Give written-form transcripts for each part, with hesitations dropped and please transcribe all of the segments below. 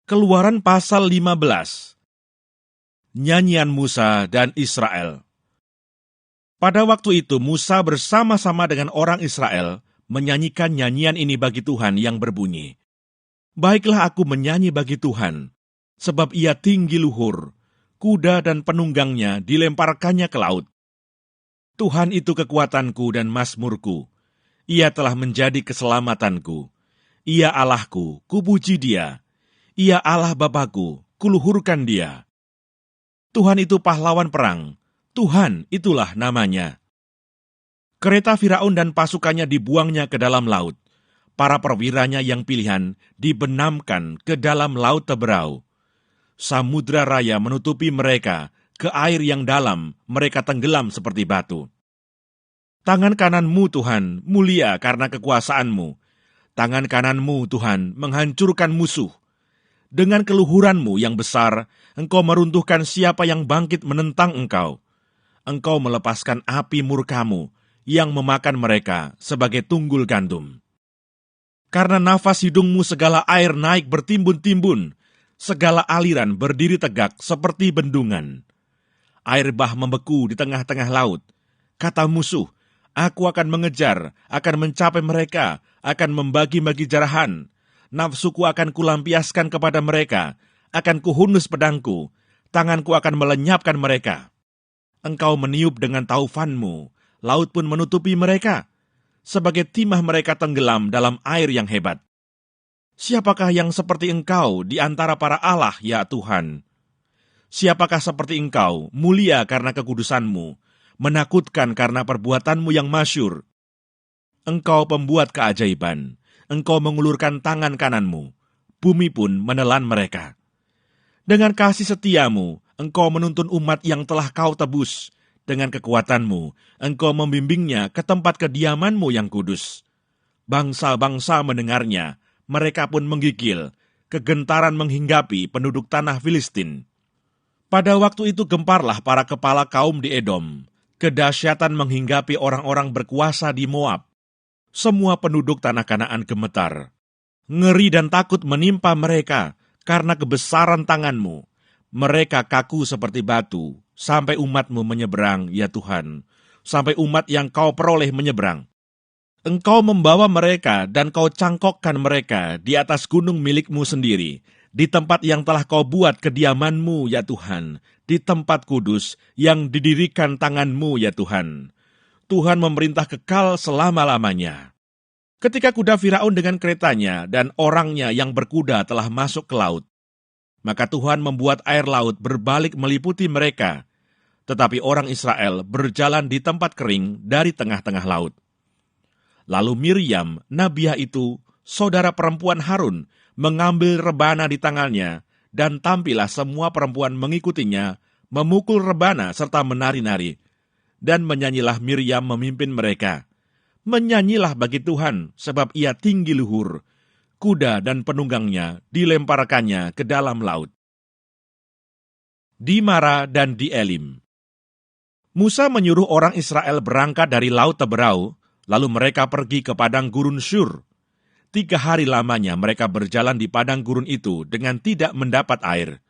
Keluaran pasal 15. Nyanyian Musa dan Israel. Pada waktu itu Musa bersama-sama dengan orang Israel menyanyikan nyanyian ini bagi Tuhan yang berbunyi, "Baiklah aku menyanyi bagi Tuhan, sebab ia tinggi luhur, kuda dan penunggangnya dilemparkannya ke laut. Tuhan itu kekuatanku dan mazmurku, ia telah menjadi keselamatanku. Ia Allahku, kupuji dia. Ia Allah Bapakku, kuluhurkan dia. Tuhan itu pahlawan perang, Tuhan itulah namanya." Kereta Firaun dan pasukannya dibuangnya ke dalam laut. Para perwiranya yang pilihan dibenamkan ke dalam laut teberau. Samudra raya menutupi mereka, ke air yang dalam mereka tenggelam seperti batu. Tangan kananmu Tuhan mulia karena kekuasaanmu. Tangan kananmu Tuhan menghancurkan musuh. Dengan keluhuranmu yang besar, engkau meruntuhkan siapa yang bangkit menentang engkau. Engkau melepaskan api murkamu yang memakan mereka sebagai tunggul gandum. Karena nafas hidungmu segala air naik bertimbun-timbun, segala aliran berdiri tegak seperti bendungan. Air bah membeku di tengah-tengah laut. Kata musuh, aku akan mengejar, akan mencapai mereka, akan membagi-bagi jarahan. Nafsuku akan kulampiaskan kepada mereka, akan kuhunus pedangku, tanganku akan melenyapkan mereka. Engkau meniup dengan taufanmu, laut pun menutupi mereka. Sebagai timah mereka tenggelam dalam air yang hebat. Siapakah yang seperti engkau di antara para Allah, ya Tuhan? Siapakah seperti engkau, mulia karena kekudusanmu, menakutkan karena perbuatanmu yang masyhur? Engkau pembuat keajaiban. Engkau mengulurkan tangan kananmu, bumi pun menelan mereka. Dengan kasih setiamu, engkau menuntun umat yang telah kau tebus. Dengan kekuatanmu, engkau membimbingnya ke tempat kediamanmu yang kudus. Bangsa-bangsa mendengarnya, mereka pun menggigil, kegentaran menghinggapi penduduk tanah Filistin. Pada waktu itu gemparlah para kepala kaum di Edom, kedahsyatan menghinggapi orang-orang berkuasa di Moab. Semua penduduk tanah Kanaan gemetar. Ngeri dan takut menimpa mereka karena kebesaran tanganmu. Mereka kaku seperti batu, sampai umatmu menyeberang, ya Tuhan. Sampai umat yang kau peroleh menyeberang. Engkau membawa mereka dan kau cangkokkan mereka di atas gunung milikmu sendiri, di tempat yang telah kau buat kediamanmu, ya Tuhan, di tempat kudus yang didirikan tanganmu, ya Tuhan. Tuhan memerintah kekal selama-lamanya. Ketika kuda Firaun dengan keretanya dan orangnya yang berkuda telah masuk ke laut, maka Tuhan membuat air laut berbalik meliputi mereka, tetapi orang Israel berjalan di tempat kering dari tengah-tengah laut. Lalu Miriam, nabiah itu, saudara perempuan Harun, mengambil rebana di tangannya, dan tampillah semua perempuan mengikutinya, memukul rebana serta menari-nari. Dan menyanyilah Miriam memimpin mereka. Menyanyilah bagi Tuhan, sebab ia tinggi luhur. Kuda dan penunggangnya dilemparkannya ke dalam laut. Di Mara dan di Elim. Musa menyuruh orang Israel berangkat dari laut teberau, lalu mereka pergi ke padang gurun Syur. 3 hari lamanya mereka berjalan di padang gurun itu dengan tidak mendapat air.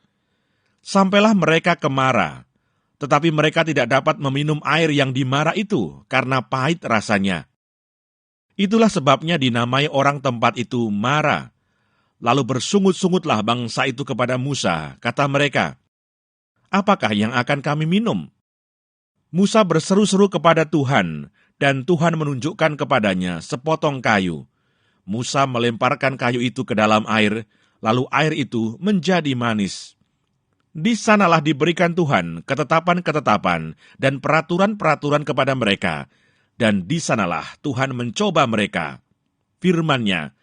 Sampailah mereka ke Mara. Tetapi mereka tidak dapat meminum air yang di Mara itu, karena pahit rasanya. Itulah sebabnya dinamai orang tempat itu Mara. Lalu bersungut-sungutlah bangsa itu kepada Musa, kata mereka, "Apakah yang akan kami minum?" Musa berseru-seru kepada Tuhan, dan Tuhan menunjukkan kepadanya sepotong kayu. Musa melemparkan kayu itu ke dalam air, lalu air itu menjadi manis. Di sanalah diberikan Tuhan ketetapan-ketetapan dan peraturan-peraturan kepada mereka, dan di sanalah Tuhan mencoba mereka. Firman-Nya,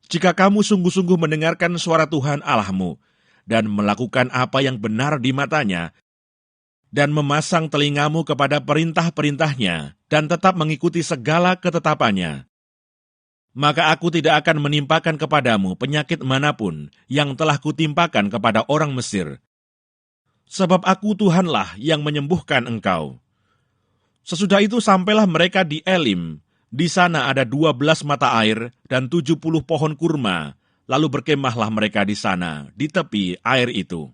"Jika kamu sungguh-sungguh mendengarkan suara Tuhan Allahmu, dan melakukan apa yang benar di matanya, dan memasang telingamu kepada perintah-perintahnya, dan tetap mengikuti segala ketetapannya, maka aku tidak akan menimpakan kepadamu penyakit manapun yang telah kutimpakan kepada orang Mesir. Sebab aku Tuhanlah yang menyembuhkan engkau." Sesudah itu sampailah mereka di Elim. Di sana ada 12 mata air dan 70 pohon kurma, lalu berkemahlah mereka di sana, di tepi air itu.